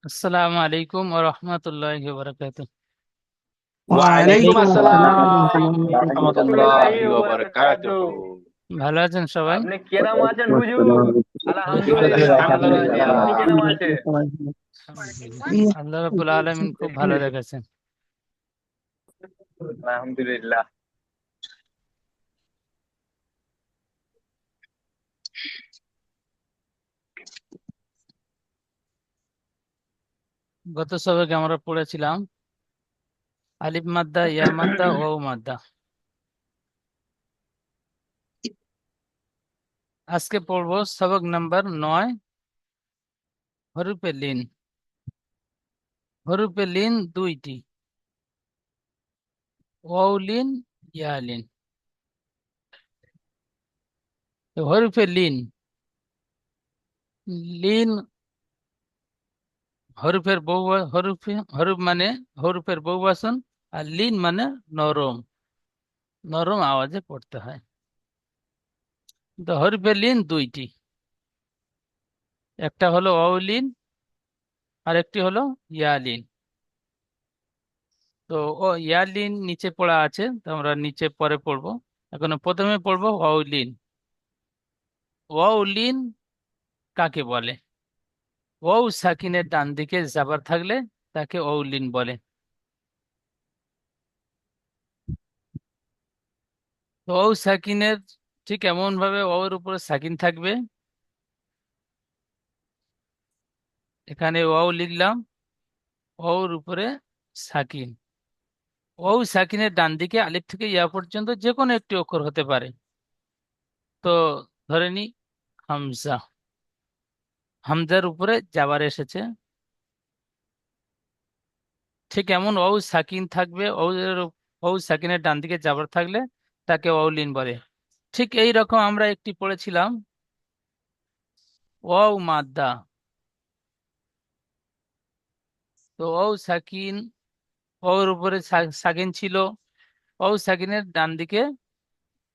আসসালামু আলাইকুম ওয়া রাহমাতুল্লাহি ওয়া বারাকাতুহু। ওয়ালাইকুম ওয়ালাইকুম আসসালাম আসসালাম রহমতুল্লাহি রহমতুল্লাহি ওয়া ওয়া বারাকাতুহু। বারাকাতুহু। ভালো আছেন সবাই? আপনি কেরাম আছেন হুজুর? আলহামদুলিল্লাহ ভালো আছি। আলহামদুলিল্লাহ। আপনি কেরাম আছেন? আলহামদুলিল্লাহ, আল্লাহ রাব্বুল আলামিন খুব ভালো রেখেছেন। আলহামদুলিল্লাহ। গত সবকে আমরা পড়েছিলাম আলিফ মাদ্দা, ইয়া মাদ্দা, ওয়াও মাদ্দা। আজকে পড়বো সবক নাম্বার 9, হরফে লিন। হরফে লিন দুইটি, ওয়াও লিন, ইয়া লিন। হরফে লিন, লিন হরফের বহু, হরফ মানে হরফের বহুবচন, আর লিন মানে নরম, নরম আওয়াজে পড়তে হয়। তো হরফে লিন দুইটি, একটা হলো অলিন আর একটি হলো ইয়ালিন। তো ও ইয়ালিন নিচে পড়া আছে, তো আমরা নিচে পরে পড়বো। এখন প্রথমে পড়বো ওয়াউলিন। ওয়াউলিন কাকে বলে? ওয়াউ সাকিনের ডান দিকে জাবার থাকলে তাকে ওয়াউলিন বলে। তো ওয়াউ সাকিনের ঠিক এমন ভাবে ওয়াউর উপরে সাকিন থাকবে, এখানে ওয়াউ লিখলাম, ওয়াউর উপরে সাকিন। ওয়াউ সাকিনের ডান দিকে আলিফ থেকে ইয়া পর্যন্ত যে কোনো একটি অক্ষর হতে পারে। তো ধরে নি হামজা, হামজার উপরে জাবার এসেছে, ঠিক এমন ওয়াউ সাকিন থাকবে, ওয়াউ সাকিনের ডান দিকে জাবার থাকলে তাকে ওয়াউলিন বলে। ঠিক এই রকম আমরা একটি পড়েছিলাম ওয়াউ মাদ্দা। তো ওয়াউ সাকিন, ওর উপরে সাকিন ছিল, ওয়াউ সাকিনের ডান দিকে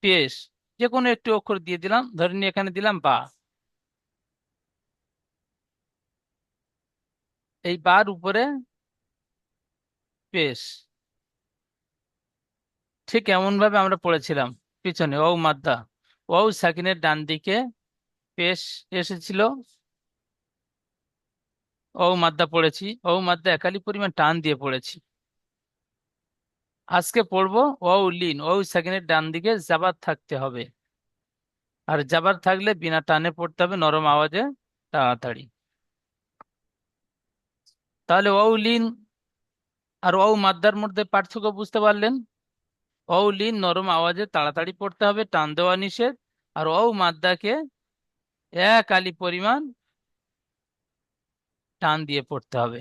পেশ, যে কোনো একটি অক্ষর দিয়ে দিলাম, ধরে নিয়ে এখানে দিলাম বা। এই বার উপরে পেশ, ঠিক এমন ভাবে আমরা পড়েছিলাম পিছনে ওয়াউ মাদ্দা। ওয়াউ সাকিনের ডান দিকে পেশ এসেছিল, ও মাদ্দা পড়েছি, ও মাদ্দা একালি পরিমাণ টান দিয়ে পড়েছি। আজকে পড়বো ওয়াউ লিন, ওয়াউ সেকেন্ডের ডান দিকে জাবার থাকতে হবে, আর জাবার থাকলে বিনা টানে পড়তে হবে, নরম আওয়াজে, তাড়াতাড়ি। তাহলে ওয়াউ লিন আর ওয়াউ মাদ্দার মধ্যে পার্থক্য বুঝতে পারলেন? ওয়াউ লিন নরম আওয়াজে তাড়াতাড়ি পড়তে হবে, টান দেওয়া নিষেধ। আর ওয়াউ মাদ্দাকে এক আলি পরিমাণ টান দিয়ে পড়তে হবে।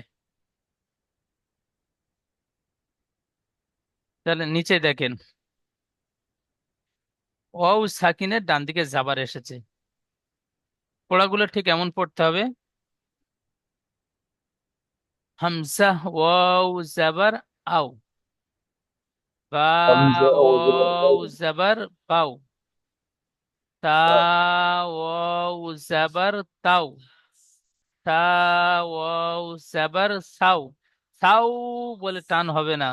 তাহলে নিচে দেখেন, ওয়াউ সাকিনের ডান দিকে জাবার এসেছে, পড়াগুলো ঠিক এমন পড়তে হবে। হামজা ওয়াও জাবার আও, বা ওয়াও জাবার বাও, তা ওয়াও জাবার তাও, তা ওয়াও জাবার সাও। সাও বলে টান হবে না,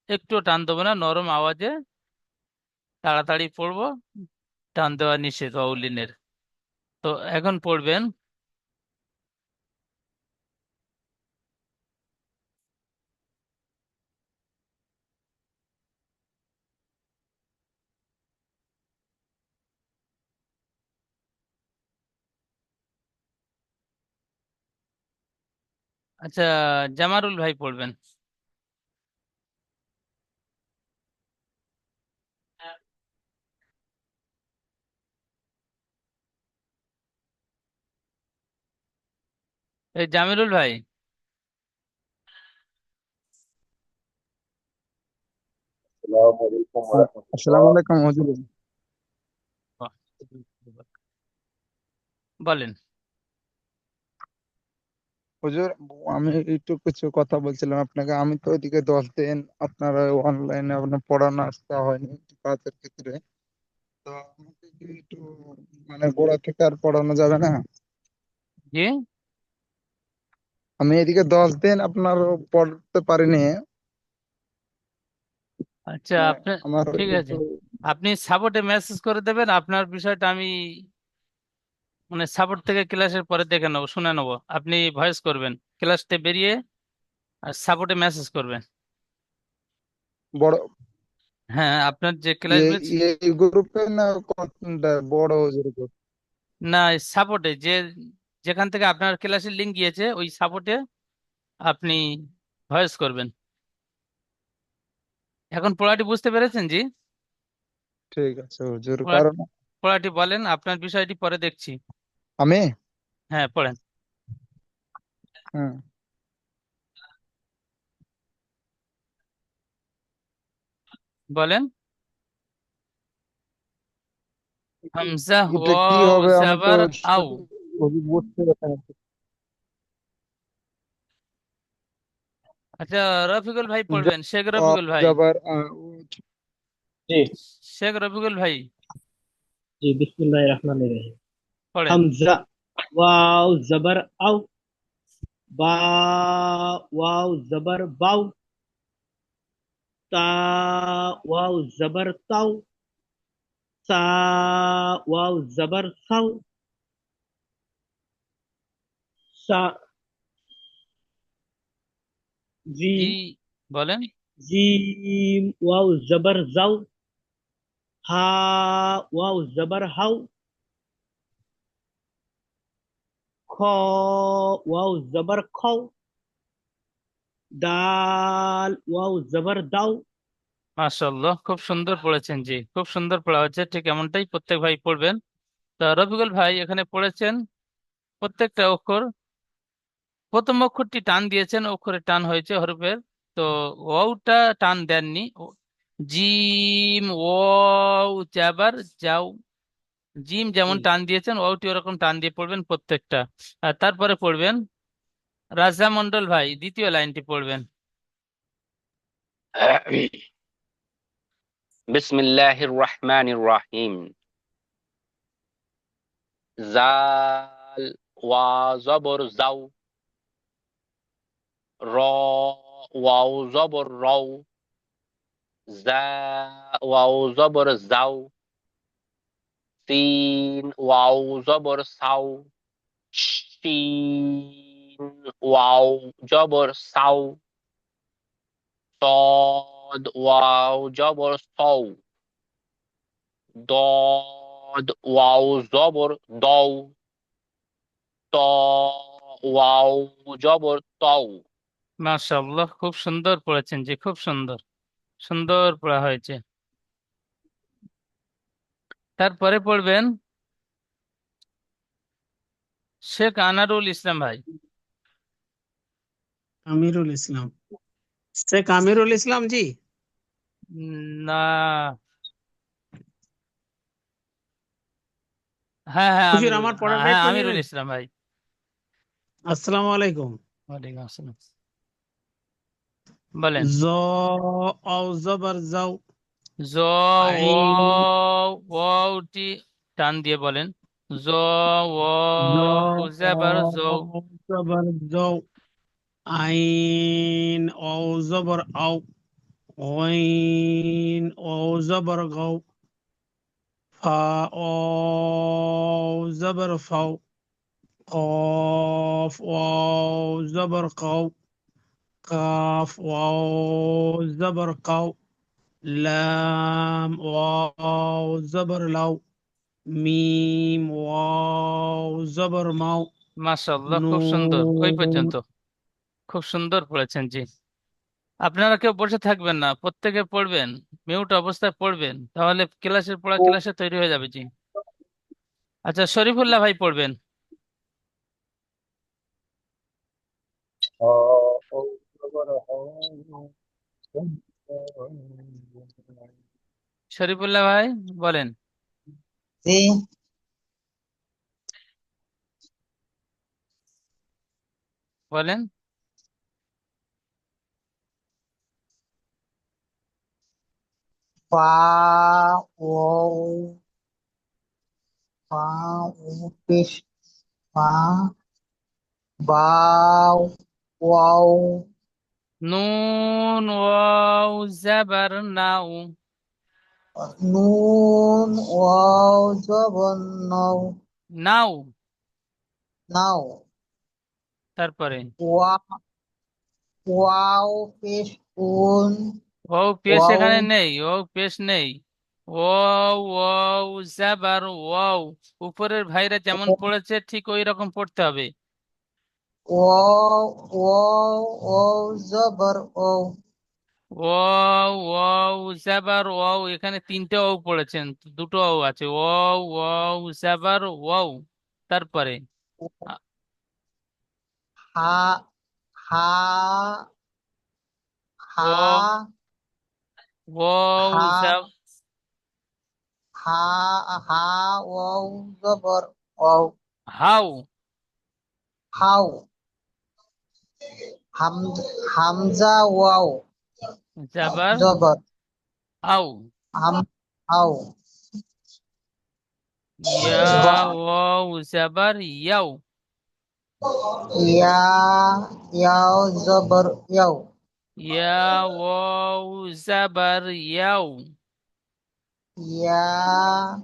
একটু টান দেবো না, নরম আওয়াজে তাড়াতাড়ি পড়বো, টান দেওয়া নিষেধ ওয়াউলিনের। তো এখন পড়বেন, আচ্ছা জামারুল ভাই পড়বেন। এই জামিরুল ভাই। আসসালামু আলাইকুম হুজুর। বলেন। হুজুর, আমি একটু কিছু কথা বলছিলাম আপনাকে। আমি তো ওইদিকে 10 দিন আপনারা অনলাইনে আপনার পড়ানো আসতে হয়নি একটু কাজের ক্ষেত্রে। তো আমাকে কি একটু মানে গোড়া থেকে আর পড়ানো যাবে না? জি, আমি এদিকে 10 দিন আপনার পড়তে পারিনি। আচ্ছা, মানে আপনি আমার ঠিক আছে, একটু আপনি সাপোর্টে মেসেজ করে দেবেন, আপনার বিষয়টা আমি মানে সাপোর্ট থেকে ক্লাসের পরে দেখে নেবো, শুনে নেবো। আপনি ভয়েস করবেন ক্লাসতে বেরিয়ে, আর সাপোর্টে মেসেজ করবেন। বড় হ্যাঁ, আপনার যে ক্লাস ব্যাচ, এই গ্রুপে না কোনটা বড় গ্রুপ? না সাপোর্টে যে, যেখান থেকে আপনার ক্লাসের লিঙ্ক গিয়েছে ওই সাপোর্টে আপনি ভয়েস করবেন। এখন পড়াটি বুঝতে পেরেছেন জি? ঠিক আছে হুজুর, পড়া কারণ পড়াটি বলেন, আপনার বিষয়টি পরে দেখছি। আমি হ্যাঁ, পড়েন, হ্যাঁ, বলেন। হামজা এটা কি ওয়াও হবে আমি তো জাবার আও। সঠিক ভাবে বুঝতে পারছি না। আচ্ছা, রফিকুল ভাই যা পড়বেন, শেখ রফিকুল ভাই। যাবার জি শেখ রফিকুল ভাই জি বিসমিল্লাহির রহমানির রহিম। পড়েন। হামজা ওয়াও জবর আও, বা ওয়াও জবর বাও, তা ওয়াও জবর তাও, সা ওয়াও জবর সাও, সা জি, জিম বলেন। জিম ওয়াও জবর জাও, হা ওয়াও জবর হাও, খ ওয়াও জবর খাও, দাল ওয়াও জবর দাও। মাশাআল্লাহ, খুব সুন্দর পড়েছেন জি, খুব সুন্দর পড়া হচ্ছে, ঠিক এমনটাই প্রত্যেক ভাই পড়বেন। তা রফিকুল ভাই এখানে পড়েছেন প্রত্যেকটা অক্ষর, প্রথম অক্ষরটি টান দিয়েছেন, অক্ষরে টান হয়েছে হরফের। তো ওয়াওটা টান দেননি। জিম ওয়াও জাবার যাও, জিম যেমন জি টান দিয়েছেন ওয়াওটি ওরকম টান দিয়ে পড়বেন প্রত্যেকটা। আর তারপরে পড়বেন রাজা মন্ডল ভাই, দ্বিতীয় লাইনটি পড়বেন। বিসমিল্লাহির রহমানির রহিম। জাল ওয়া জবর জাও, র ওয়াও জবর রও, জা ওয়াও জবর জাও, সিন ওয়াও জবর সাও, শিন ওয়াও জবর সাও, صاد ওয়াও জবর সও, ضاد ওয়াও জবর দও, ত ওয়াও জবর তও। মাশাআল্লাহ, খুব সুন্দর পড়েছেন জি, খুব সুন্দর, সুন্দর পড়া হয়েছে। তারপরে পড়বেন শেখ আনারুল ইসলাম ভাই। আমিরুল ইসলাম, শেখ আমিরুল ইসলাম জি। না, হ্যাঁ হ্যাঁ হুজুর আমিরুল, আমার হ্যাঁ পড়াটা হ্যাঁ একটু আমিরুল নেবেন। ইসলাম ভাই। আসসালামু আলাইকুম। ওয়ালাইকুম আসসালাম, বলেন। জ অও জবর যাও, জ আইন ওয়াওটি টান দিয়ে বলেন। জ জ ওয়াও জাবার জও, অও জবর যাও, আইন অও জবর আও, ওয়াইন অও জবর গাও, ফা অও জবর ফাও, কফ অও জবর কাও, কাফ অও জবর কাও, লাম ওয়াও জবর লাও, মিম ওয়াও জবর মাও, মাশাআল্লাহ, খুব সুন্দর, ওই নুন। পর্যন্ত খুব সুন্দর পড়েছেন জি। আপনারা কেউ বসে থাকবেন না, প্রত্যেকে পড়বেন, মিউট অবস্থায় পড়বেন, তাহলে ক্লাসের পড়া ক্লাসে তৈরি হয়ে যাবে জি। আচ্ছা, শরীফুল্লাহ ভাই পড়বেন। শরীফুল্লাহ ভাই বলেন, জি বলেন। ফা ও ফা ও পেশ ফা বাও ওয়াও নুন ওয়াও জাবার নাও। নুন ওয়াও জবর নও নাও। নাও তারপরে ওয়া ওয়াও পেশ উন ওয়াও পেশ ওয়াও এখানে নেই, ওয়াও পেশ নেই। ওয়াও ওয়াও জাবার ওয়াও, উপরের ভাইরা যেমন পড়েছে ঠিক ওই রকম পড়তে হবে। ওয়াও ওয়াও ওয়াও জবর ও ওয়াও ওয়াও জাবার ওয়াও, এখানে তিনটে ওয়াও পড়েছেন, দুটো ওয়াও আছে। ওয়াও ওয়াও জাবার ওয়াও। তারপরে আ- হা হা ওয়াও হা ওয়াও হা জাব হা হা ওয়াও জবর ওয়াও হাউ। হাউ হাম হামজা ওয়াও জাবার জবর আউ। হাম হাউ ইয়া বা ওয়াও জাবার ইয়াও। ইয়া ইয়াও জবর ইয়াও ইয়া ওয়াও জাবার ইয়াও। ইয়া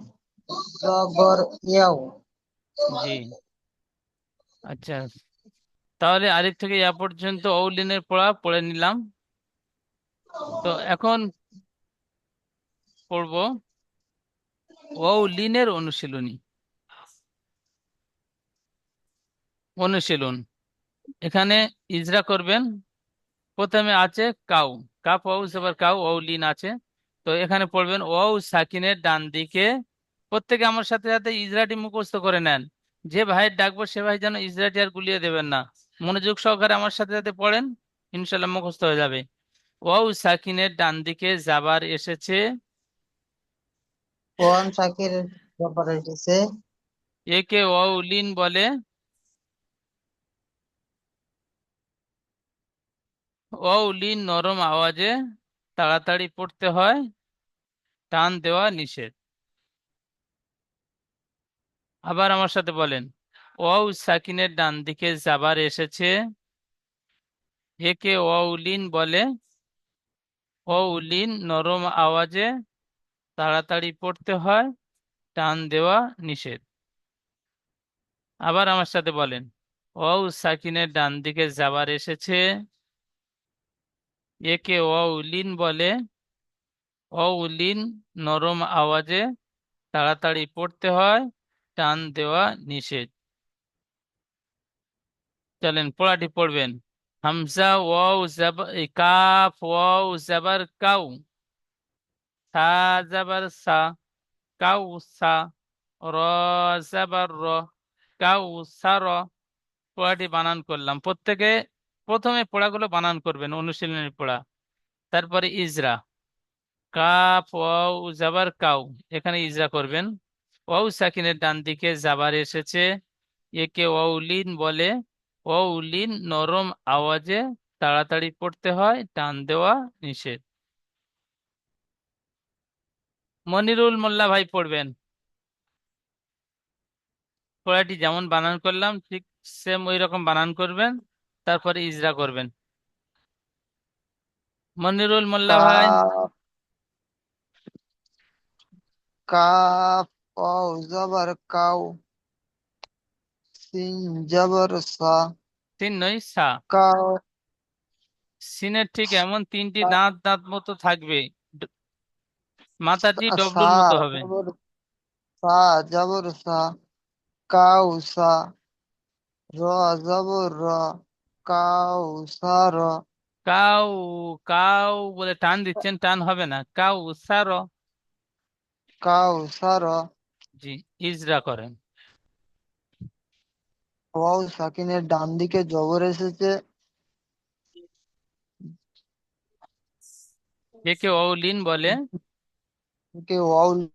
জবর ইয়াও জি। আচ্ছা, তাহলে আলিফ থেকে ইয়া পর্যন্ত অউলিনের পড়া পড়ে নিলাম। তো এখন পড়বো অউলিনের অনুশীলনী। অনুশীলন, এখানে ইজরা করবেন। প্রথমে আছে কাউ, কাপ ওয়াউ জবর কাউ, অউলিন আছে। তো এখানে পড়বেন ওয়াউ সাকিনের ডান দিকে। প্রত্যেকে আমার সাথে সাথে ইজরাটি মুখস্থ করে নেন। যে ভাইয়ের ডাকবো সে ভাই যেন ইজরাটি আর গুলিয়ে দেবেন না, মনোযোগ সহকারে আমার সাথে সাথে পড়েন, ইনশাল্লাহ মুখস্থ হয়ে যাবে। ওয়াউ সাকিনের ডান দিকে জাবার এসেছে। কোন শাকির জবর এসেছে একে ওয়াউলিন বলে। ওয়াউলিন নরম আওয়াজে তাড়াতাড়ি পড়তে হয়, টান দেওয়া নিষেধ। আবার আমার সাথে বলেন, ওয়াউ সাকিনের ডান দিকে জাবার এসেছে। একে ওয়াউলিন বলে। ওয়াউলিন নরম আওয়াজে তাড়াতাড়ি পড়তে হয়, টান দেওয়া নিষেধ। আবার আমার সাথে বলেন, ওয়াউ সাকিনের ডান দিকে জাবার এসেছে। একে ওয়াউলিন বলে। ওয়াউলিন নরম আওয়াজে তাড়াতাড়ি পড়তে হয়, টান দেওয়া নিষেধ। চলেন পড়াটি পড়বেন। হামজা ওয়াও জাবার, কাফ ওয়াও জাবার কাউ, সা জাবার সা, কাউ সা, র জাবার র, কাউ সা র। পড়াটি বানান করলাম, প্রত্যেকে প্রথমে পড়াগুলো বানান করবেন, অনুশীলনের পড়া। তারপরে ইজরা, কাফ ওয়াও জাবার কাউ, এখানে ইজরা করবেন। ওয়াও সাকিনের ডান দিকে জাবার এসেছে। একে ওয়াউলিন বলে। ওয়াউলিন নরম আওয়াজে তাড়াতাড়ি পড়তে হয়, টান দেওয়া নিষেধ। মনিরুল মোল্লা ভাই পড়বেন। পড়াটি যেমন বানান করলাম ঠিক সেম ওই রকম বানান করবেন, তারপরে ইজরা করবেন। মনিরুল মোল্লা ভাই। কাফ কাফ ওয়াও জবর কাউ সিন জবর সা তিন নয় সা। কাউ সিনের ঠিক এমন তিনটি দাঁত দাঁত মতো থাকবে, ড- মাথাটি সা ডবলুর মতো হবে। জবর সা জবর সা কাউ সা র জবর র কাউ সা র কাউ, কাউ বলে টান দিচ্ছেন, টান হবে না, কাউ সার। কাউ সা র জি, ইজরা করেন। ওয়াও সাকিনের ডান দিকে জবর এসেছে একে অউলিন বলে। কে ওয়াও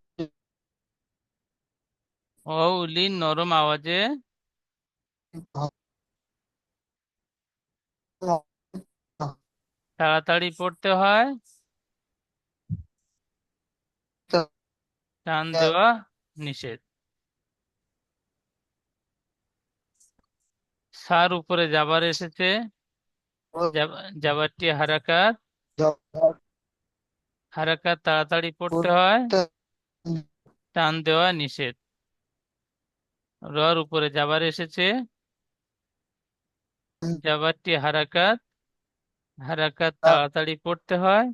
অউলিন নরম আওয়াজে তাড়াতাড়ি পড়তে হয়, টান দেওয়া নিষেধ। সার উপরে যাবার এসেছে। জাবারটি হারাকাত, হারাকাত তাড়াতাড়ি পড়তে হয়, টান দেওয়া নিষেধ। রর উপরে জাবার এসেছে, জাবারটি হারাকাত, হারাকাত তাড়াতাড়ি পড়তে হয়,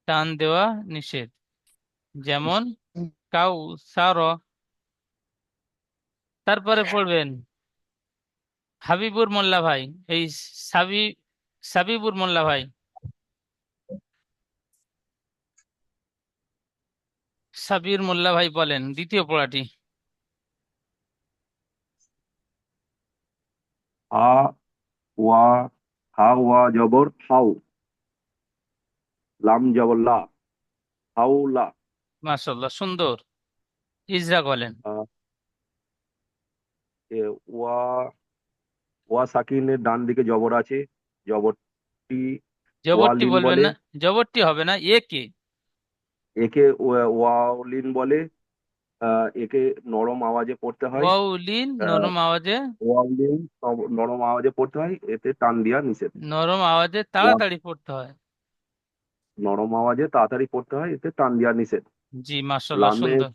টান দেওয়া নিষেধ। যেমন কাউ সার। তারপরে পড়বেন হাবিবুর মোল্লা ভাই, এই সাবি সাবিবুর মোল্লা ভাই, সাবির মোল্লা ভাই বলেন দ্বিতীয় পড়াটি। হা ওয়া হা ওয়া জবর হাউ, লাম জবর লা, হাউলা। মাশাআল্লাহ, সুন্দর। ইজরা বলেন। আহ, এ ওয়া ওয়া সাকিনের ডান দিকে জবর আছে, জবরটি জবরটি ওয়ালিন বলবেন বলে। না, জবরটি হবে না, একে। একে ওয়ালিন বলে। একে নরম আওয়াজে পড়তে হয়। ওয়াউলিন আহ, নরম আওয়াজে, ওয়ালিন নরম আওয়াজে পড়তে হয়, এতে টান দেওয়া নিষেধ। নরম আওয়াজে লাম তাড়াতাড়ি পড়তে হয়। নরম আওয়াজে তাড়াতাড়ি পড়তে হয়, এতে টান দেওয়া নিষেধ। জি মাশাআল্লাহ, লামের সুন্দর।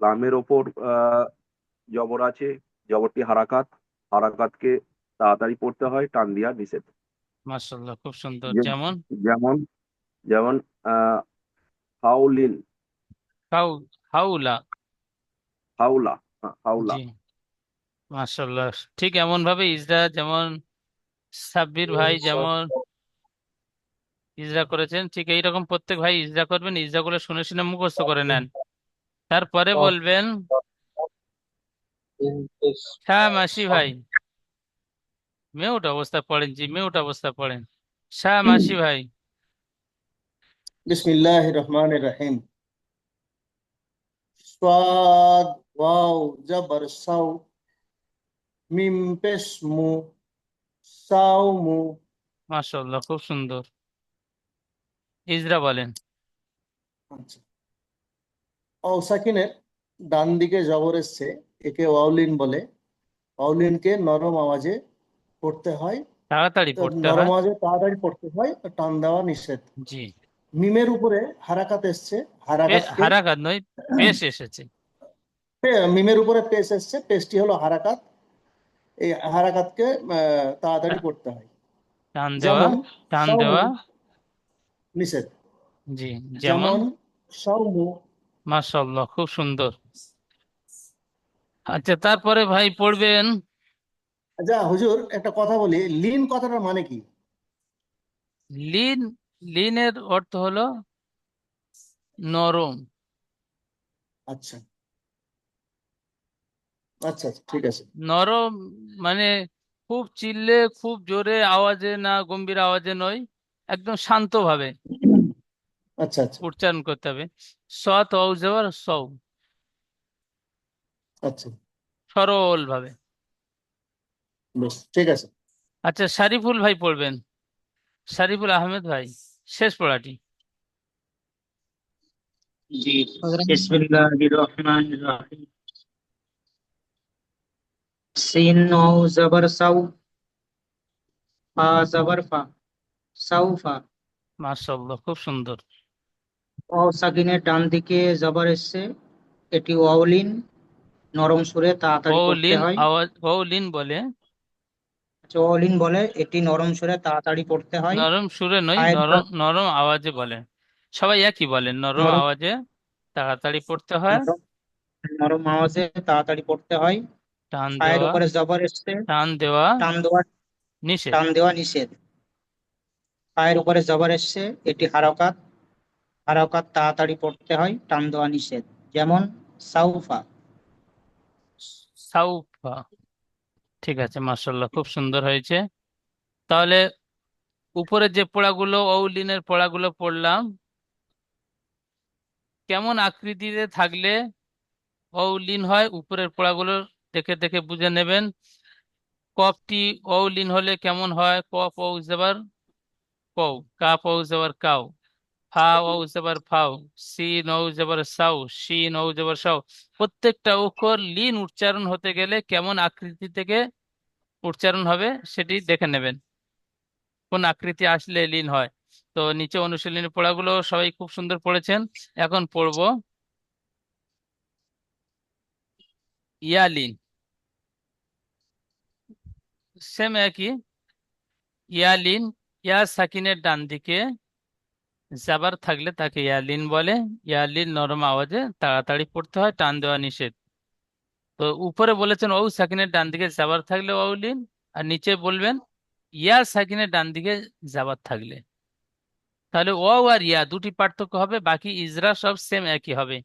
লামের ওপর জবর আছে, জবরটি হারাকাত, হারাকাতকে তাড়াতাড়ি পড়তে হয়, টান দেওয়া নিষেধ। মাশাআল্লাহ, খুব সুন্দর। যে- যেমন যেমন যেমন আহ, হাউলিন, কাউ, হাউলা। হাউলা। হাউলা। জি মাশাআল্লাহ, ঠিক এমন ভাবে ইজরা, যেমন সাব্বির ভাই যেমন ইজরা করেছেন, ঠিক এইরকম প্রত্যেক ভাই ইজরা করবেন। ইজরা করে শুনে শুনে মুখস্থ করে নেন। তারপরে বলবেন শাহ মাসি ভাই, মিউট অবস্থায় পড়েন। জি মিউট অবস্থায় পড়েন। শাহ মাসি ভাই। বিসমিল্লাহির রহমানির রহিম। সাদ ওয়াও জবর সাউ, মিম পেশ মু, সাউমু। মাশাআল্লাহ, খুব সুন্দর। ইজরা বলেন। আচ্ছা, ওয়াও সাকিনের ডান দিকে জবর এসছে, একে ওয়াউলিন বলে। ওয়াউলিনকে নরম আওয়াজে পড়তে হয়, তাড়াতাড়ি পড়তে নরম হয়। আওয়াজে তাড়াতাড়ি পড়তে হয়, টান দেওয়া নিষেধ। জি, মিমের উপরে হারাকাত এসছে, হারাকাতকে হারাকাত নয়, পেশ এসেছে। মিমের উপরে পেশ এসছে, পেশটি হলো হারাকাত। এই হারাকাতকে তাড়াতাড়ি টা- পড়তে হয়। টান দেওয়া, যেমন টান সাউমু, দেওয়া। নিষেধ। জি, যেমন। যেমন সাউমু। মাশাআল্লাহ, খুব সুন্দর। আচ্ছা, তারপরে ভাই পড়বেন আচ্ছা হুজুর, একটা কথা বলি, লিন কথাটার মানে কি? লিন। লিনের অর্থ হলো নরম। আচ্ছা আচ্ছা আচ্ছা, ঠিক আছে। নরম মানে খুব চিল্লে, খুব জোরে আওয়াজে না, গম্ভীর আওয়াজে নয়, একদম শান্তভাবে আচ্ছা আচ্ছা উচ্চারণ করতে হবে। সৎ অউ জবর সৌ, আচ্ছা, সরল ভাবে। বেশ ঠিক আছে। আচ্ছা, শারিফুল ভাই পড়বেন। শারিফুল আহমেদ ভাই, শেষ পড়াটি। জি, হুজুর, বিসমিল্লাহির রহমানির রহিম। সিন ও জবর সাউ, ফা জবর ফা, সাউফা। মাশাআল্লাহ, খুব সুন্দর। ওয়াও সাকিনের ডান দিকে জবর এসছে, এটি ওয়াউলিন, নরম সুরে তাড়াতাড়ি পড়তে ওলিন হয়। আওয়াজ, ওলিন বলে, আচ্ছা, ওয়াউলিন বলে, এটি নরম সুরে তাড়াতাড়ি পড়তে হয়। নরম সুরে নয়, পায়ের নরম নরম আওয়াজে বলে। সবাই একই বলেন, নরম নরম আওয়াজে তাড়াতাড়ি পড়তে হয়, নরম নরম আওয়াজে তাড়াতাড়ি পড়তে হয়। টান পায়ের দেওয়া, উপরে জবর এসছে, টান দেওয়া টান দেওয়া, নিষেধ। টান দেওয়া নিষেধ। পায়ের উপরে জবর এসছে, এটি হারকাত, হারকাত তাড়াতাড়ি পড়তে হয়, টান দেওয়া নিষেধ। যেমন সাউফা। সাউফা। ঠিক আছে, মাশাআল্লাহ, খুব সুন্দর হয়েছে। তাহলে উপরে যে পড়াগুলো, অউলিনের পড়াগুলো পড়লাম, কেমন আকৃতিতে থাকলে অউলিন হয় উপরের পড়াগুলো দেখে দেখে বুঝে নেবেন। কফটি অউলিন হলে কেমন হয়? কফ ও জবর কৌ, কাফ ও জবর কাউ, ফা ও জবর ফাও, সিন ও জবর সাউ, শিন ও জবর সাউ। প্রত্যেকটা অক্ষর লিন উচ্চারণ হতে গেলে কেমন আকৃতি থেকে উচ্চারণ হবে সেটি দেখে নেবেন। কোন আকৃতি আসলে লিন হয়। তো নিচে অনুশীলনী পড়াগুলো সবাই খুব সুন্দর পড়েছেন। এখন পড়বো ইয়ালিন। সেম একই। ইয়ালিন, ইয়া সাকিনের ডান দিকে জাবার থাকলে তাকে ইয়ালিন বলে। ইয়ালিন নরম আওয়াজে তাড়াতাড়ি পড়তে হয়, টান দেওয়া নিষেধ। তো উপরে বলেছেন ওউ সাকিনের ডান দিকে জাবার থাকলে ওয়াউলিন, আর নিচে বলবেন ইয়া সাকিনের ডান দিকে জাবার থাকলে। তাহলে ওয়াও আর ইয়া দুটি পার্থক্য হবে, বাকি ইজরা সব সেম একই হবে।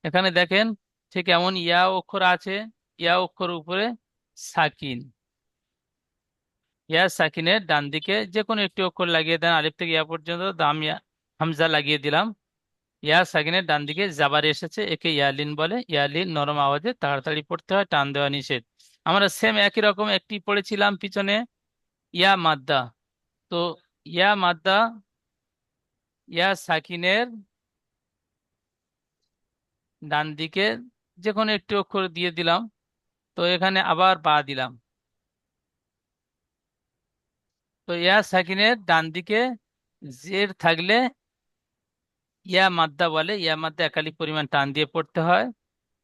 এখানে দেখেন ঠিক এমন ইয়া অক্ষর আছে, ইয়া অক্ষর উপরে সাকিন। ইয়া সাকিনের ডান দিকে যে কোনো একটি অক্ষর লাগিয়ে দেন, আলিফ থেকে ইয়া পর্যন্ত দাম ইয়া হামজা লাগিয়ে দিলাম। ইয়া সাকিনের ডান দিকে জাবার এসেছে, একে ইয়ালিন বলে। ইয়ালিন নরম আওয়াজে তাড়াতাড়ি পড়তে হয়, টান দেওয়া নিষেধ। আমরা সেম একই রকম একটি পড়েছিলাম পিছনে, ইয়া মাদ্দা। তো ইয়া মাদ্দা, ইয়া সাকিনের ডান দিকে যে কোনো একটি অক্ষর দিয়ে দিলাম। তো এখানে আবার বা দিলাম। তো ইয়া সাকিনের ডান দিকে জের থাকলে ইয়া মাদ্দা বলে। ইয়া মাদ্দা একালিক পরিমাণ টান দিয়ে পড়তে হয়।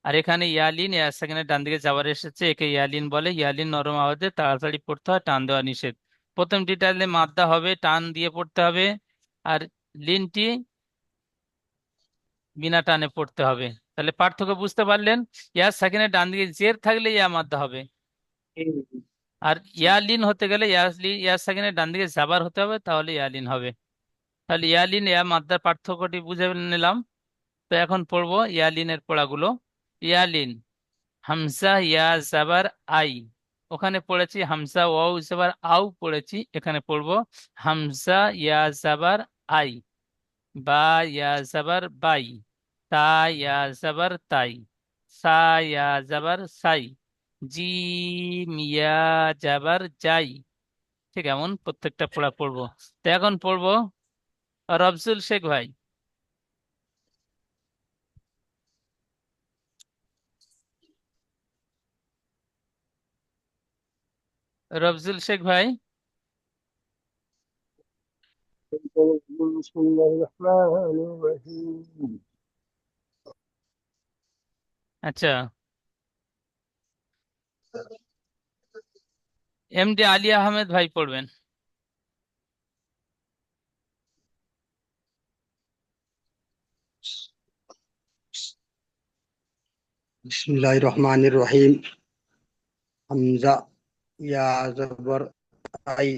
আর এখানে ইয়ালিন, ইয়া সাকিনের ডান দিকে যাবার এসেছে, একে ইয়ালিন বলে। ইয়ালিন নরম আওয়াজে তাড়াতাড়ি পড়তে হয়, টান দেওয়া নিষেধ। প্রথমটি টানলে মাদ্দা হবে, টান দিয়ে পড়তে হবে। আর লিনটি বিনা টানে পড়তে হবে। তাহলে পার্থক্য বুঝতে পারলেন। ইয়া সাকিনের ডান দিকে জের থাকলে ইয়া মাদ্দা হবে, আর ইয়ালিন হতে গেলে ইয়া সাকিনের ডান দিকে জাবার হতে হবে, তাহলে ইয়ালিন হবে। তাহলে ইয়ালিন ইয়া মাদ্দার পার্থক্যটি বুঝে নিলাম। তো এখন পড়বো ইয়ালিনের পড়াগুলো। ইয়ালিন, হামজা ইয়া জাবার আই। ওখানে পড়েছি হামজা ওয়াও জাবার আউ পড়েছি, এখানে পড়বো হামজা ইয়া জাবার আই। বা ইয়া জাবার বাই। তা ইয়া জাবার তাই। সা ইয়া জাবার সাই। জিম ইয়া জাবার যাই। ঠিক এমন প্রত্যেকটা পড়া পড়বো। তো এখন পড়বো রফজুল শেখ ভাই। রফজুল শেখ ভাই। بسم الله الرحمن الرحيم আচ্ছা, এমডি আলী আহমেদ ভাই পড়বেন। بسم الله الرحمن الرحيم حمزة يا زبر أي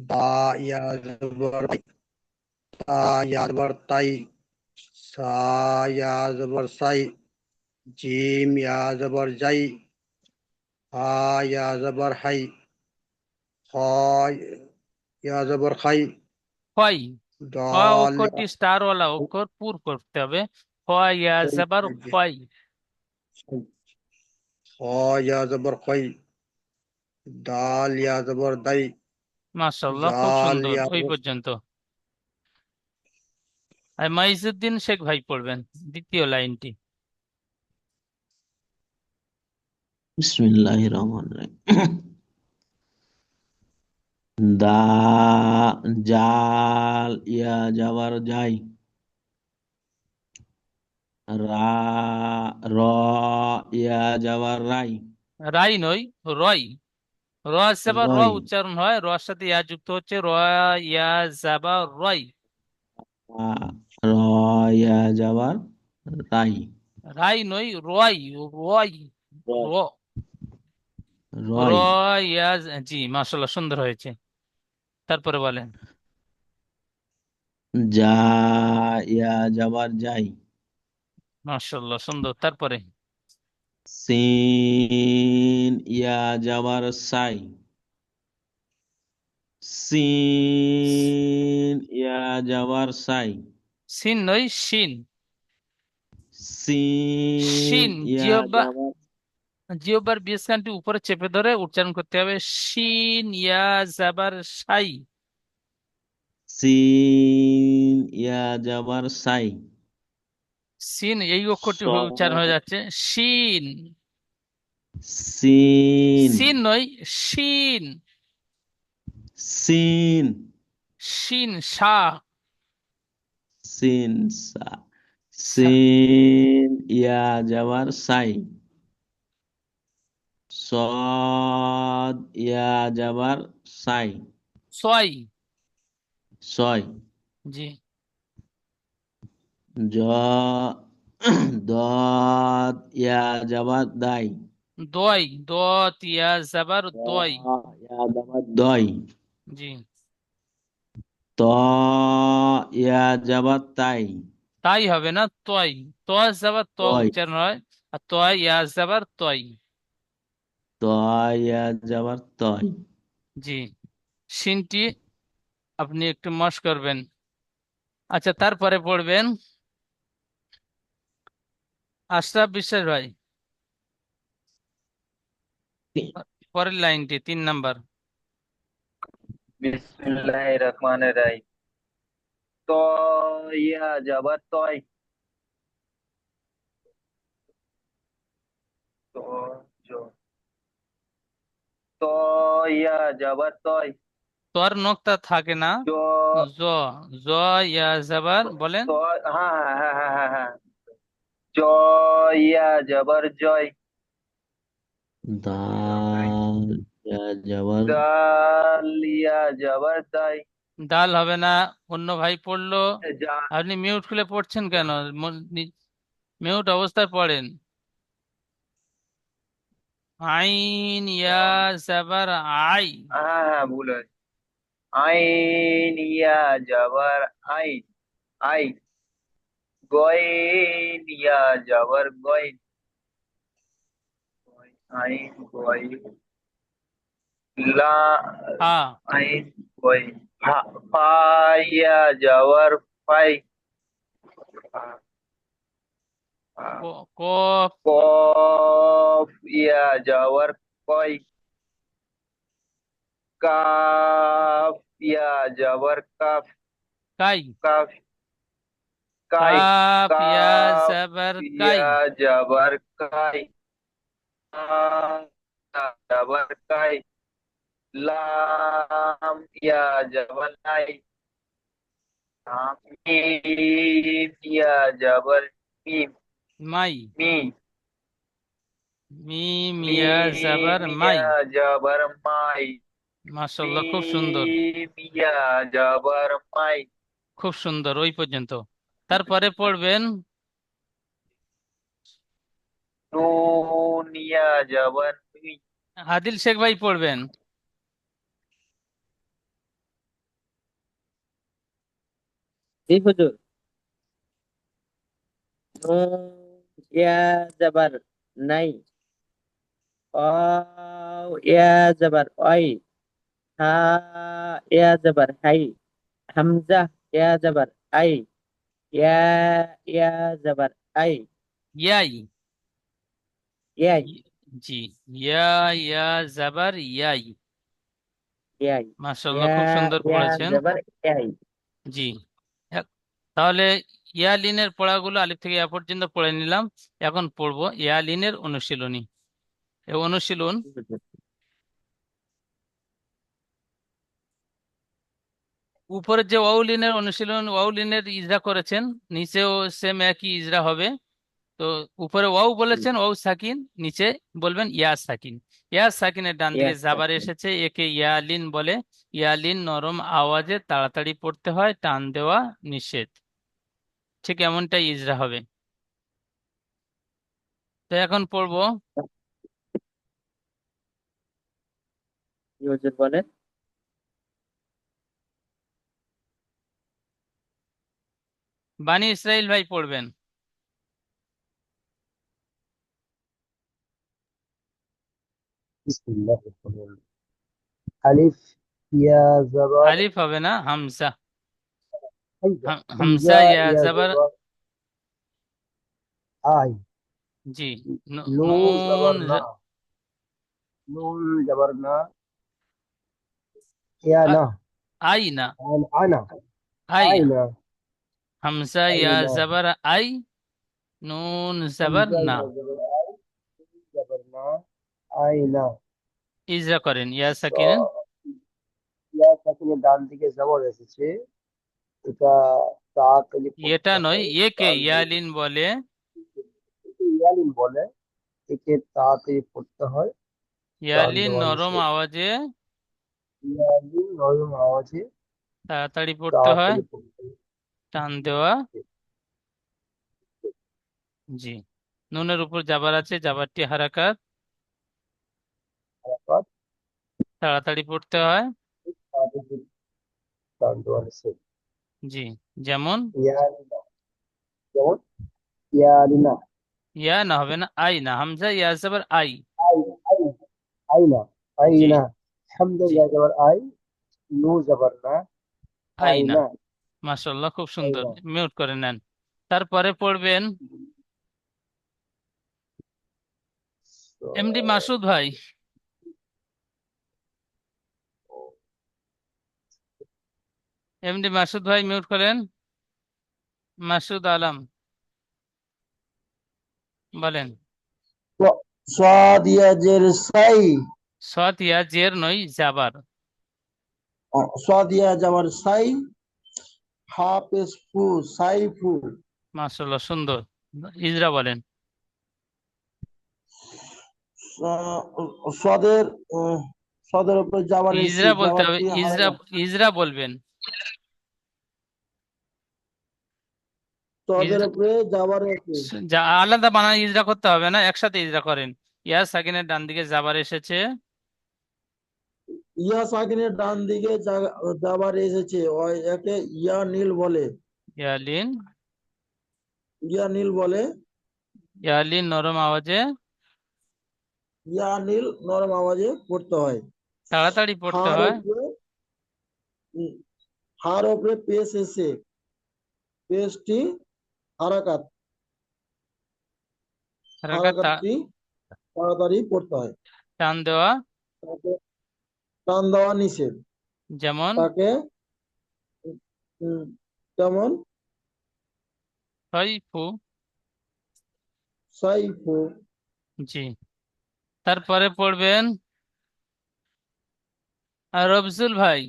با يا زبر أي تا يا زبر تاي سا يا زبر ساي جيم يا زبر جاي ها يا زبر حي خا يا زبر خي হয়, খ دال অক্ষরটি স্টার ওয়ালা অক্ষর, পুর করতে হবে। হয় ইয়া জাবার হয়। خا يا زبر خي دال يا زبر داي মাশাআল্লাহ, খুব زال সুন্দর, يا ওই زبر পর্যন্ত। আর মাইজুদ্দিন শেখ ভাই পড়বেন দ্বিতীয় লাইনটি। বিসমিল্লাহির রহমানির রহিম। দা জাল ইয়া যাবার যাই। রা র ইয়া যাবার রাই। রাই নই, রয়। র জাবার র রই উচ্চারণ হয়, রর সাথে ইয়া যুক্ত হচ্ছে, র ইয়া জাবার রয়। র ইয়া যাবার রাই। রাই নই, রয়। রয়, র। র রই ইয়া, জি মাশাআল্লাহ, সুন্দর হয়েছে। তারপরে বলেন। যা ইয়া যাবার যাই। মাশাআল্লাহ, সুন্দর। তারপরে সিন ইয়া যাবার সাই। সিন ইয়া যাবার সাই। সিন নই, শিন। সিন শিন, ইয়া যাবার জিহ্বার বিস্কানটি উপরে চেপে ধরে উচ্চারণ করতে হবে। শিন ইয়া জাবার সাই। সিন ইয়া যাবার সাই। সিন এই অক্ষরটি উচ্চারণ হয়ে সদ যাচ্ছে শিন। সিন সিন নই, শিন। সিন শিন সা সিন সা সা সিন ইয়া যাবার সাই সদ ইয়া যাবার সাই ছয় ছয় জি জ দদ ইয়া যাবার দাই দয় দত ইয়া জাবার দ দয় ইয়া যাবার দই জি ত ইয়া যাবার তাই তাই হবে না তয় ত জাবার ত তয় উচ্চারণ হয় আর তয় ইয়া জাবার তয় ত ইয়া যাবার তয় জি শিনটি আপনি একটু মশ করবেন আচ্ছা তারপরে পড়বেন আশরাফ বিশ্বাস ভাই পরের লাইনটি 3 নাম্বার বিসমিল্লাহির রহমানির রহিম ত ইয়া যাবার তয় তো জ- ত ইয়া যাবার তয় তোর নোক্তা থাকে না জ জ জ ইয়া জাবার বলেন ত হ্যাঁ হ্যাঁ হ্যাঁ হ্যাঁ হ্যাঁ জ ইয়া যাবার জয় দাল ইয়া যাবার দাল ইয়া যাবার দাই দাল হবে না অন্য ভাই পড়লো যা আপনি মিউট খুলে পড়ছেন কেন মিউট অবস্থায় পড়েন আইন ইয়া জাবার আই হ্যাঁ হ্যাঁ ভুল হয় আইন ইয়া যাবার আইন আই গইন ইয়া যাবার গইন আইন গইন লা হা আইন গইন ফাইয়া যাওয়ার ফাই কফ কফ ইয়া যাওয়ার কয় কাফ ইয়া যাওয়ার কাফ কাই কাফ কাই কাফ ইয়া কাফ জাবার কাই ইয়া যাবার কাই কাফ ইয়া যাবার কাই লাম ইয়া যাবার লাই মিম ইয়া যাবার মিম মাই মি মিম ইয়া জাবার মিম মাই ইয়া যাবার মাই মাশাআল্লাহ খুব সুন্দর মিম ইয়া যাবার মাই খুব সুন্দর ওই পর্যন্ত তারপরে পড়বেন নুন ইয়া যাবার নুই আদিল শেখ ভাই পড়বেন জি হুজুর নুন ইয়া যাবার নাই অ ইয়া যাবার ওই হা ইয়া যাবার হাই হামজা ইয়া যাবার আই ইয়া ইয়া যাবার আই ইয়াই ইয়াই জি ইয়া ইয়া জাবার ইয়াই ইয়াই মাশাআল্লাহ ইয়া খুব সুন্দর ইয়া পড়েছেন যাবার ইয়াই জি তাহলে ইয়ালিনের পড়াগুলো আলিফ থেকে ইয়া পর্যন্ত পড়ে নিলাম এখন পড়বো ইয়ালিনের অনুশীলনী এই অনুশীলন জি হুজুর উপরে যে ওয়াউলিনের অনুশীলন ওয়াউলিনের ইজরা করেছেন নিচেও সেম একই ইজরা হবে তো উপরে ওয়াও বলেছেন ওয়াও সাকিন নিচে বলবেন ইয়া সাকিন ইয়া সাকিনের ডান দিকে ইয়াস জাবার এসেছে একে ইয়ালিন বলে ইয়ালিন নরম আওয়াজে তাড়াতাড়ি পড়তে হয় টান দেওয়া নিষেধ ঠিক এমনটাই ইজরা হবে তো এখন পড়বো জি হুজুর বলেন বানি ইসরাইল ভাই পড়বেন বিসমিল্লাহির রহমানির রহিম আলিফ ইয়া জাবার আলিফ হবে না হামজা হামজা হামজা হামজা ইয়া ইয়া জাবার জাবার আই জি নুন জাবার নুন না নুন জাবার না ইয়া না আইনা আনা আইনা আইনা হামজা ইয়া আইনা জাবার আই নুন জাবার হামজা না ইয়া জাবার আই নুন জাবার না আইনা ইজরা করেন ইয়া সাকিন ইয়া সাকিনের ডান দিকে জবর এসেছে, এটা তাড়াতাড়ি এটা পড়তে নয়, হয় একে টান দিয়ে। ইয়ালিন বলে। একে ইয়ালিন বলে, একে তাড়াতাড়ি পড়তে হয় টান ইয়ালিন দেওয়া নরম নিষেধ। আওয়াজে ইয়ালিন নরম আওয়াজে তাড়াতাড়ি পড়তে হয়, তাড়াতাড়ি পড়তে হয়। টান দেওয়া। জি। নুনের উপর জাবার আছে, জাবারটি হারাকাত, হারাকাত, তাড়াতাড়ি পড়তে হয়। তাড়াতাড়ি টান দেওয়া নিষেধ। জি। যেমন ইয়ালিনা, যেমন ইয়ালিনা, ইয়া না, হবে না, আই না, হামজা ইয়া জবর আই। আই, আই, আইনা, জি। আইনা, হামজা জি, ইয়া জবর আই, নু জবর না, আই না। আইনা, মাশাআল্লাহ, খুব সুন্দর। আইনা। মিউট করে নেন। তারপরে পড়বেন এমডি মাসুদ ভাই। এমডি মাসুদ ভাই মিউট করেন। মাসুদ আলম বলেন। সাদ ইয়া জের সাই, সৎ ইয়া জের নয়, জাবার। সাদ ইয়া জাবার সাই, হা পেশ ফু, সাইফু। মাশাআল্লাহ, সুন্দর। ইজরা বলেন। সাদের সাদের উপরে জাবার এসেছে, ইজরা বলতে হবে, জাবারটি ইজরা, হারাকাত। ইজরা বলবেন। সাদের ইজরা, উপরে জাবার এসেছে, যা আলাদা বানান ইজরা করতে হবে না, একসাথে ইজরা করেন। ইয়া সাকিনের ডান দিকে জাবার এসেছে। ইয়া সাকিনের ডান দিকে জাবার এসেছে, একে ইয়া নীল বলে। ইয়ালিন, ইয়া নীল বলে, ইয়ালিন নরম আওয়াজে ইয়া নীল নরম আওয়াজে পড়তে হয়। তাড়াতাড়ি পড়তে হার হয়। উপরে উম, হার উপরে পেশ এসে, পেশটি হারাকাত, হারাকাত, হারাকাতটি তাড়াতাড়ি পড়তে হয়। টান দেওয়া। তাকে টান দেওয়া নিষেধ। যেমন তাকে উম, যেমন সাইফু। সাইফু। জি। তারপরে পড়বেন রফজুল ভাই।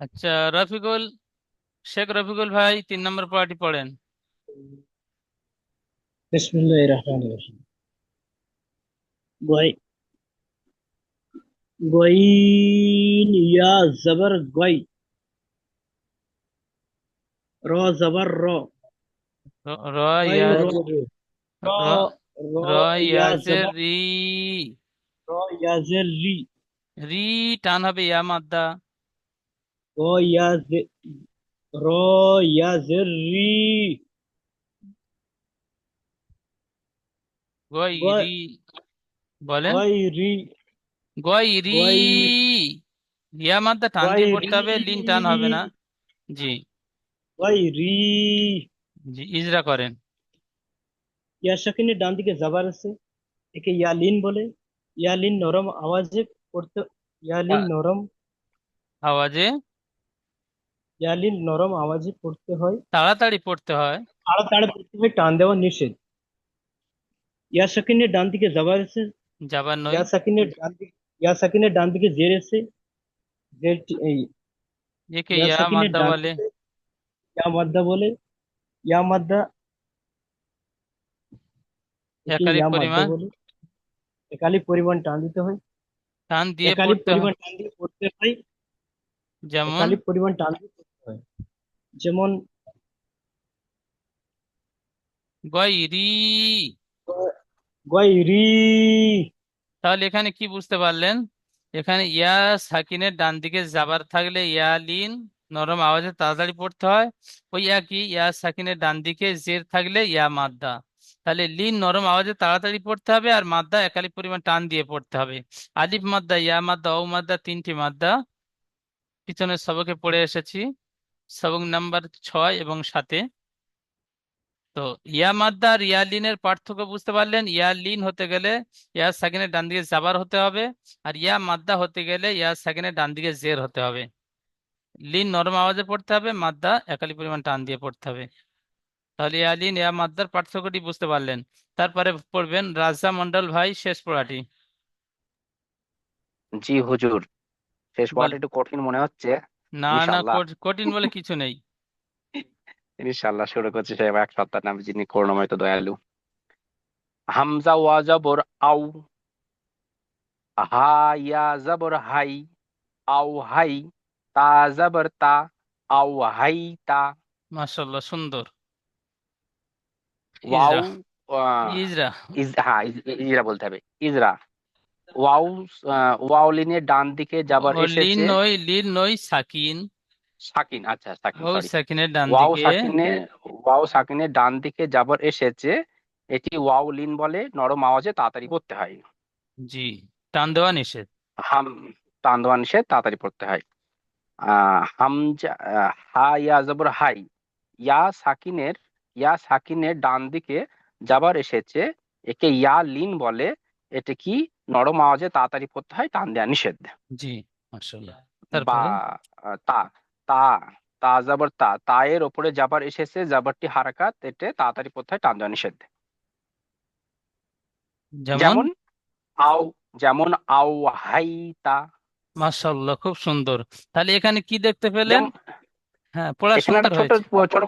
আচ্ছা, রফিকুল, শেখ রফিকুল ভাই 3 নম্বর পার্টি পড়েন। বিসমিল্লাহির রহমানির রহিম। গয়, গয়িন ইয়া জবর গয়, র জবর র, র গয় ইয়া, র, র র, র র ইয়া ইয়াজের জবর রি। র ইয়া জের রি, রি টান হবে, ইয়া মাদ্দা। গ ইয়া জে, র ইয়া জের রি, গয়, গয়রি বলেন। গয়রি, গয়রি, গয়, ইয়া মাদ্দা টান দিয়ে পড়তে গয়রি, হবে, লিন টান হবে না। জি। গয়রি। জি, ইজরা করেন। ইয়া সাকিনের ডান দিকে জাবার আছে, একে ইয়ালিন বলে। ইয়ালিন নরম আওয়াজে পড়তে, ইয়ালিন আ- নরম, আওয়াজে ইয়ালিন নরম আওয়াজে পড়তে হয়, তাড়াতাড়ি পড়তে হয়। তাড়াতাড়ি পড়তে হয়, টান দেওয়া নিষেধ। ইয়া সাকিনের ডান দিকে জাবার আছে, যাবার নয়। ইয়া সাকিনের ডান দিকে, ইয়া সাকিনের ডান দিকে জের আছে, জের এই, একে ইয়া ইয়া সাকিনের মাদ্দা ডান বলে। দিকে ইয়া মাদ্দা বলে। ইয়া মাদ্দা, একে একালিক ইয়া মাদ্দা পরিমাণ বলে। একালি পরিমাণ টান দিতে হয়, টান দিয়ে একালি পড়তে হয়। পরিমাণ টান দিয়ে পড়তে হয়, যেমন একালি পরিমাণ টান দিয়ে পড়তে হয়। যেমন গয়রি। গয়রি। তাহলে এখানে কি বুঝতে পারলেন? এখানে ইয়া সাকিনের ডান দিকে জাবার থাকলে ইয়া লিন নরম আওয়াজে তাড়াতাড়ি পড়তে হয়। ওই একই ইয়া সাকিনের ডান দিকে জের থাকলে ইয়া মাদ্দা। তাহলে লিন নরম আওয়াজে তাড়াতাড়ি পড়তে হবে, আর মাদ্দা একালি পরিমাণ টান দিয়ে পড়তে হবে। আলিফ মাদ্দা, ইয়া মাদ্দা, ও মাদ্দা, 3টি মাদ্দা পিছনের সবকে পড়ে এসেছি, সবক নাম্বার 6 এবং 7-এ। তো ইয়া মাদ্দা আর ইয়া লিনের পার্থক্য বুঝতে পারলেন। ইয়া লিন হতে গেলে ইয়া সাকিনের ডান দিকে জাবার হতে হবে, আর ইয়া মাদ্দা হতে গেলে ইয়া সাকিনের ডান দিকে জের হতে হবে। লিন নরম আওয়াজে পড়তে হবে, মাদ্দা একালি পরিমাণ টান দিয়ে পড়তে হবে। তাহলে ইয়ালিন ইয়া মাদ্দার পার্থক্যটি বুঝতে পারলেন। তারপরে পড়বেন রাজা মন্ডল ভাই শেষ পড়াটি। জি হুজুর, শেষ বল। পড়াটা একটু কঠিন মনে হচ্ছে। না না, ইনশাল্লাহ, কঠিন বলে কিছু নেই। ইনশাল্লাহ শুরু করছি সাহেব, এক সপ্তাহ নাম যিনি করুণাময় তো দয়ালু। হামজা ওয়া জবর আউ, হা ইয়া জবর হাই, আউ হাই, তা জবর তা, আউ হাই তা, মাশাআল্লাহ, সুন্দর। Wow Ezra. ইজরা। হ্যাঁ ইজরা বলতে হবে, ইজরা। ওয়াও ওয়াও লিনের ডান দিকে যাবার ও লিন এসেছে নয়, লিন নয়, সাকিন। সাকিন, আচ্ছা সাকিন, ও সরি। সাকিনের ডান ওয়াও দিকে। সাকিনের ওয়াও সাকিনের ডান দিকে যাবার এসেছে, এটি ওয়াও লিন বলে, নরম আওয়াজে তাড়াতাড়ি পড়তে হয়। জি, টান দেওয়া নিষেধ। হাম, টান দেওয়া নিষেধ, তাড়াতাড়ি পড়তে হয়। হামজা, হা ইয়া জবর হাই, ইয়া সাকিনের ডান দিকে যাবার এসেছে, একে ইয়া লিন বলে, এটি কি নরম আওয়াজে তাড়াতাড়ি পড়তে হয়, টান দেওয়া নিষেধ। জি, মাশাআল্লাহ। বা তারপরে তা, তা, তা জবর তা, তা এর ওপরে যাবার এসেছে, যাবারটি হারাকাত, এতে তাড়াতাড়ি পড়তে হয়, টান দেওয়া নিষেধ। যেমন। যেমন আও, যেমন আও হাই তা। মাশাআল্লাহ, খুব সুন্দর। তাহলে এখানে কি দেখতে পেলেন? যেমন হ্যাঁ, পড়া এখানে সুন্দর একটা ছোট হয়েছে। ছোট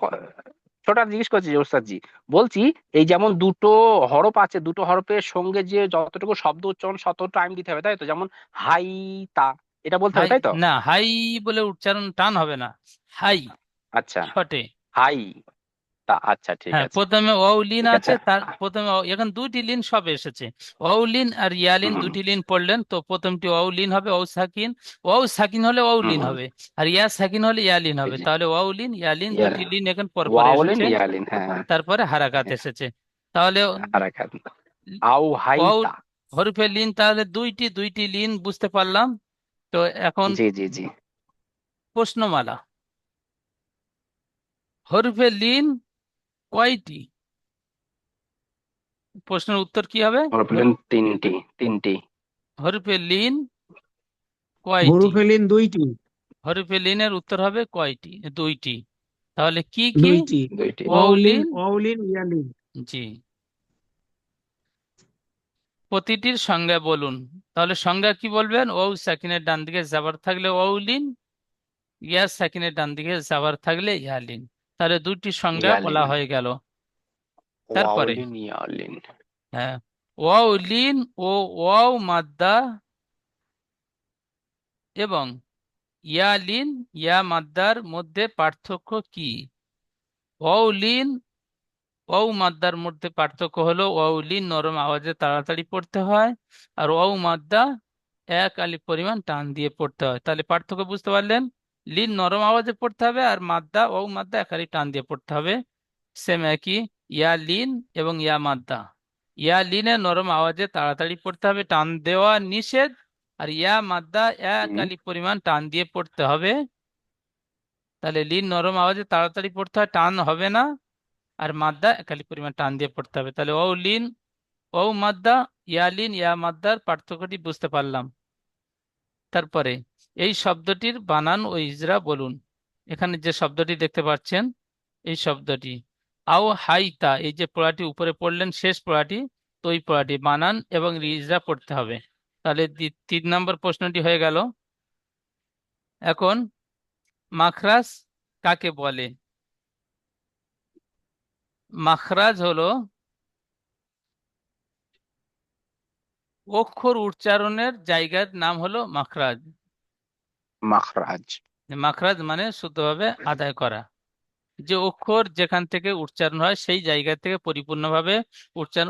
ছোট একটা জিজ্ঞেস করছি যে ওস্তাদজি, বলছি এই যেমন দুটো হরফ আছে, দুটো হরফের সঙ্গে যে যতটুকু শব্দ উচ্চারণ ততটুকু টাইম দিতে হবে, তাই তো? যেমন হাই তা, এটা বলতে হবে, হাই তাই তো? না, হাই বলে উচ্চারণ টান হবে না। হাই আচ্ছা, শটে। হাই তা, আচ্ছা ঠিক হ্যাঁ, আছে, প্রথমে ওয়াও লিন ঠিক আছে, আছে। তার প্রথমে এখন দুইটি লিন সব এসেছে। ওয়াও লিন আর ইয়া লিন, হুম দুটি লিন পড়লেন, তো প্রথমটি ওয়াও লিন হবে, ওয়াও সাকিন। ওয়াও সাকিন হলে ওয়াও হুম লিন হুম, হবে, আর ইয়া সাকিন হলে ইয়া লিন জি হবে। জি, তাহলে ওয়াও লিন ইয়া লিন, ইয়ার দুটি লিন এখন পর পর ওয়াওলিন এসেছে। ইয়ালিন, হ্যাঁ তারপরে হারাকাত এসেছে। তাহলে হারাকাত। আও হাই ওয়াও তা, হরফে লিন, তাহলে দুইটি লিন বুঝতে পারলাম। তো এখন জি জি জি। প্রশ্নমালা। হরফে লিন কয়টি? প্রশ্নের উত্তর কি হবে? বললেন তিনটি, তিনটি। হরফে লিন কয়টি? হরফে লিন দুইটি। হরফে লিনের উত্তর হবে কয়টি? দুইটি। তাহলে কি কি? দুইটি। দুইটি। ওয়াও লিন। ওয়াউলিন ইয়ালিন। জি। প্রতিটির সংজ্ঞা বলুন। তাহলে সংজ্ঞা কি বলবেন? ওয়াও সাকিনের ডান দিকে জাবার থাকলে ওয়াও লিন, ইয়া সাকিনের ডান দিকে জাবার থাকলে ইয়া লিন। তাহলে দুটি সংজ্ঞা ইয়ালিন, বলা হয়ে গেল। তারপরে ওয়াওলিন ইয়ালিন। হ্যাঁ, ওয়াও লিন ও ওয়াও মাদ্দা এবং ইয়া লিন ইয়া মাদ্দার মধ্যে পার্থক্য কি? ওয়াও লিন ওয়াও মাদ্দার মধ্যে পার্থক্য হলো ওয়াও লিন নরম আওয়াজে তাড়াতাড়ি পড়তে হয়, আর ওয়াও মাদ্দা এক আলিফ পরিমাণ টান দিয়ে পড়তে হয়। তাহলে পার্থক্য বুঝতে পারলেন? লিন নরম আওয়াজে পড়তে হবে, আর মাদ্দা ওয়াও মাদ্দা এক আলিফ টান দিয়ে পড়তে হবে। সেম একই। ইয়া লিন এবং ইয়া মাদ্দা। ইয়া লিনে নরম আওয়াজে তাড়াতাড়ি পড়তে হবে, টান দেওয়া নিষেধ। আর ইয়া মাদ্দা এক হুম, আলিফ পরিমাণ টান দিয়ে পড়তে হবে। তাহলে লিন নরম আওয়াজে তাড়াতাড়ি পড়তে হয়, টান হবে না। আর মাদ্দা এক আলিফ পরিমাণ টান দিয়ে পড়তে হবে। তাহলে ওয়াও লিন ওয়াও মাদ্দা, ইয়া লিন ইয়া মাদ্দার পার্থক্যটি বুঝতে পারলাম। তারপরে এই শব্দটির বানান ও ইজরা বলুন। এখানে যে শব্দটি দেখতে পাচ্ছেন, এই শব্দটি আও হাইতা, এই যে পড়াটি উপরে পড়লেন শেষ পড়াটি, তো এই পড়াটি বানান এবং ইজরা পড়তে হবে। তাহলে 3 নম্বর প্রশ্নটি হয়ে গেল। এখন মাখরাজ কাকে বলে? মাখরাজ হলো অক্ষর উচ্চারণের জায়গার নাম হলো মাখরাজ। মাখরাজ। মাখরাজ মানে শুদ্ধভাবে আদায় করা। যে অক্ষর যেখান থেকে উচ্চারণ হয় সেই জায়গা থেকে পরিপূর্ণভাবে উচ্চারণ